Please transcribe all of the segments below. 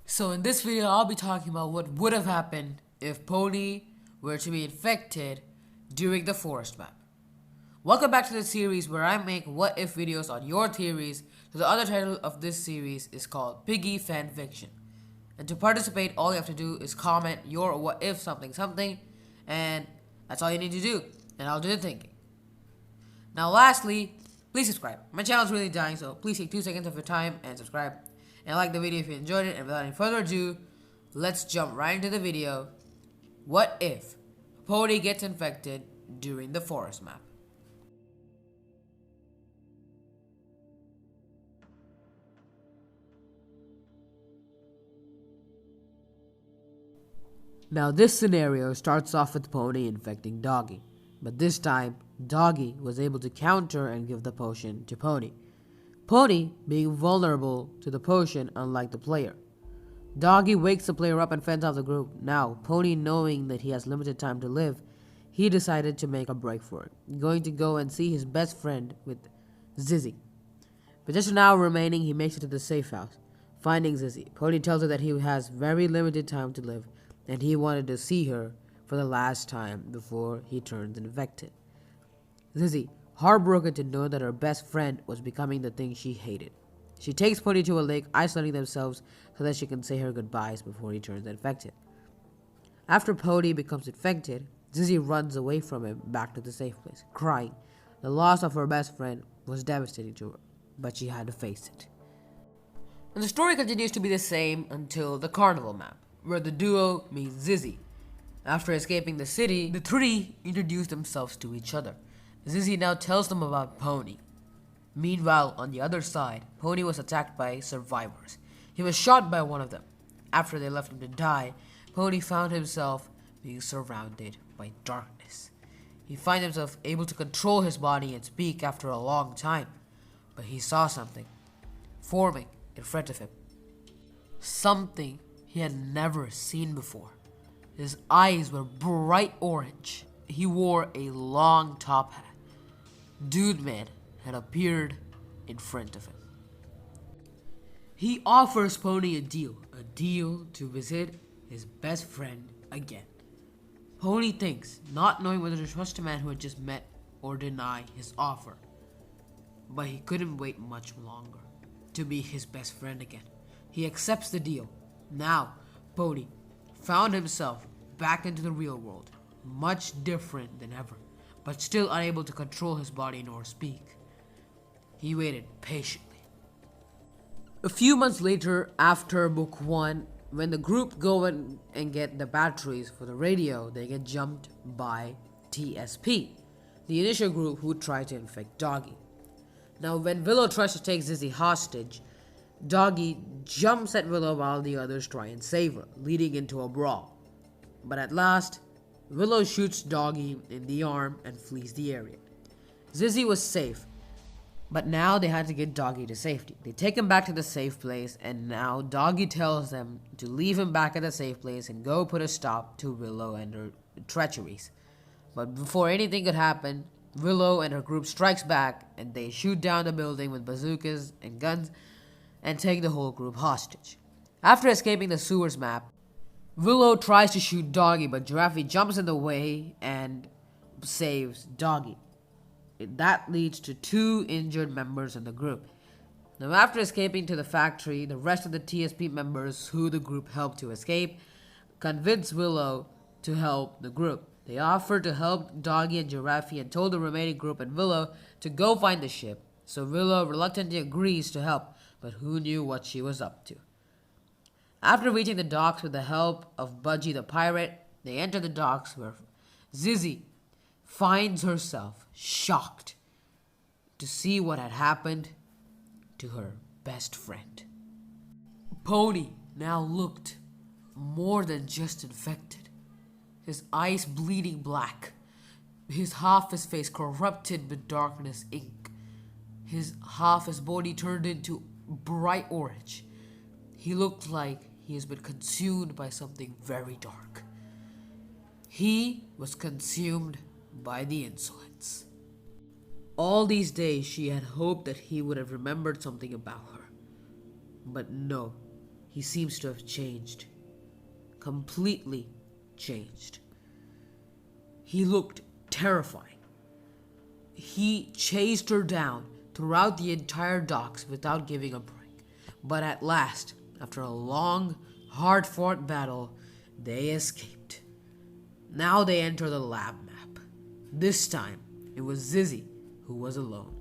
So in this video, I'll be talking about what would have happened if Pony were to be infected during the forest map. Welcome back to the series where I make what if videos on your theories. So the other title of this series is called Piggy Fanfiction. And to participate, all you have to do is comment your what if something something, and that's all you need to do, and I'll do the thinking. Now lastly, please subscribe. My channel is really dying, so please take 2 seconds of your time and subscribe. And like the video if you enjoyed it, and without any further ado, let's jump right into the video. What if Pony gets infected during the forest map? Now this scenario starts off with Pony infecting Doggy, but this time Doggy was able to counter and give the potion to Pony. Pony being vulnerable to the potion unlike the player. Doggy wakes the player up and fends off the group. Now, Pony knowing that he has limited time to live, he decided to make a break for it, going to go and see his best friend with Zizzy. But just an hour remaining, he makes it to the safe house. Finding Zizzy, Pony tells her that he has very limited time to live, and he wanted to see her for the last time before he turns infected. Zizzy, heartbroken to know that her best friend was becoming the thing she hated. She takes Pony to a lake, isolating themselves so that she can say her goodbyes before he turns infected. After Pony becomes infected, Zizzy runs away from him back to the safe place, crying. The loss of her best friend was devastating to her, but she had to face it. And the story continues to be the same until the Carnival Map, where the duo meets Zizzy. After escaping the city, the three introduce themselves to each other. Zizzy now tells them about Pony. Meanwhile, on the other side, Pony was attacked by survivors. He was shot by one of them. After they left him to die, Pony found himself being surrounded by darkness. He finds himself able to control his body and speak after a long time, but he saw something forming in front of him. Something he had never seen before. His eyes were bright orange. He wore a long top hat. Dude Man had appeared in front of him. He offers Pony a deal to visit his best friend again. Pony thinks, not knowing whether to trust a man who had just met or deny his offer. But he couldn't wait much longer to be his best friend again. He accepts the deal. Now, Pony found himself back into the real world, much different than ever, but still unable to control his body nor speak. He waited patiently. A few months later, after book 1, when the group go and get the batteries for the radio, they get jumped by TSP, the initial group who tried to infect Doggy. Now, when Willow tries to take Zizzy hostage, Doggy jumps at Willow while the others try and save her, leading into a brawl. But at last, Willow shoots Doggy in the arm and flees the area. Zizzy was safe, but now they had to get Doggy to safety. They take him back to the safe place, and now Doggy tells them to leave him back at the safe place and go put a stop to Willow and her treacheries. But before anything could happen, Willow and her group strikes back, and they shoot down the building with bazookas and guns and take the whole group hostage. After escaping the sewers map, Willow tries to shoot Doggy, but Giraffe jumps in the way and saves Doggy. That leads to 2 injured members in the group. Now, after escaping to the factory, the rest of the TSP members who the group helped to escape convince Willow to help the group. They offered to help Doggy and Giraffe and told the remaining group and Willow to go find the ship. So Willow reluctantly agrees to help, but who knew what she was up to? After reaching the docks with the help of Budgie the pirate, they enter the docks where Zizzy finds herself shocked to see what had happened to her best friend. Pony now looked more than just infected. His eyes bleeding black, half his face corrupted with darkness ink, half his body turned into bright orange. He looked like he has been consumed by something very dark. He was consumed by the insolence. All these days she had hoped that he would have remembered something about her. But no, he seems to have changed. Completely changed. He looked terrifying. He chased her down throughout the entire docks without giving a break. But at last, after a long, hard-fought battle, they escaped. Now they enter the lab map. This time, it was Zizzy who was alone,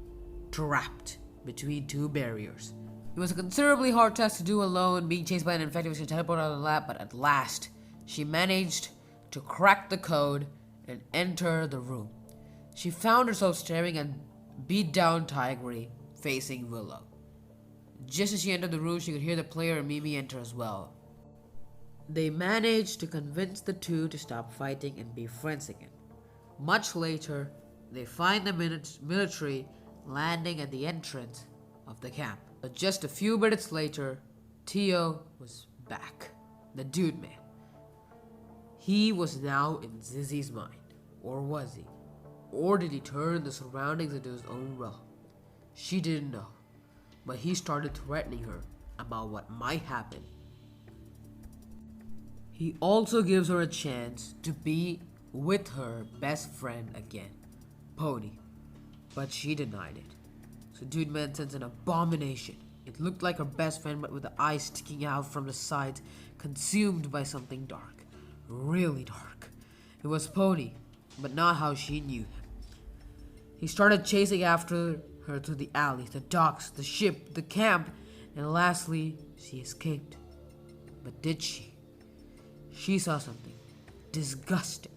trapped between two barriers. It was a considerably hard task to do alone, being chased by an infected which could teleport out of the lab, but at last, she managed to crack the code and enter the room. She found herself staring at beat-down Tigray facing Willow. Just as she entered the room, she could hear the player and Mimi enter as well. They managed to convince the two to stop fighting and be friends again. Much later, they find the military landing at the entrance of the camp. But just a few minutes later, Tio was back. The dude man. He was now in Zizzy's mind. Or was he? Or did he turn the surroundings into his own realm? She didn't know. But he started threatening her about what might happen. He also gives her a chance to be with her best friend again, Pony. But she denied it. So Dude Man sends an abomination. It looked like her best friend, but with the eyes sticking out from the sides, consumed by something dark. Really dark. It was Pony, but not how she knew him. He started chasing after her to the alleys, the docks, the ship, the camp, and lastly, she escaped. But did she? She saw something disgusting.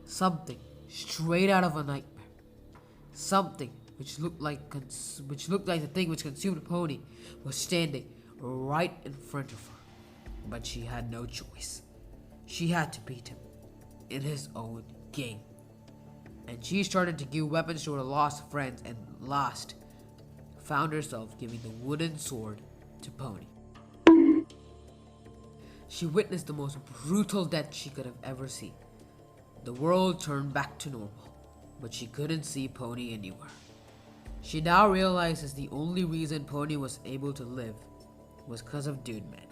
Something straight out of a nightmare. Something which looked like the thing which consumed Pony was standing right in front of her. But she had no choice. She had to beat him in his own game. And she started to give weapons to her lost friends and last found herself giving the wooden sword to Pony. She witnessed the most brutal death she could have ever seen. The world turned back to normal, but she couldn't see Pony anywhere. She now realizes the only reason Pony was able to live was because of Dude Man.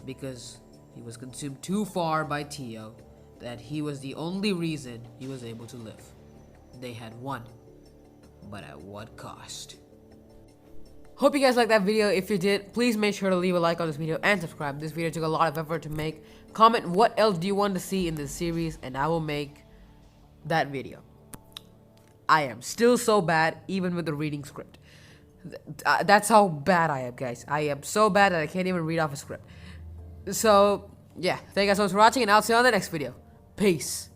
Because he was consumed too far by Tio, that he was the only reason he was able to live. They had won, but at what cost? Hope you guys liked that video. If you did, please make sure to leave a like on this video and subscribe. This video took a lot of effort to make. Comment what else do you want to see in this series and I will make that video. I am still so bad even with the reading script. That's how bad I am, guys. I am so bad that I can't even read off a script. So, yeah. Thank you guys so much for watching and I'll see you on the next video. Peace.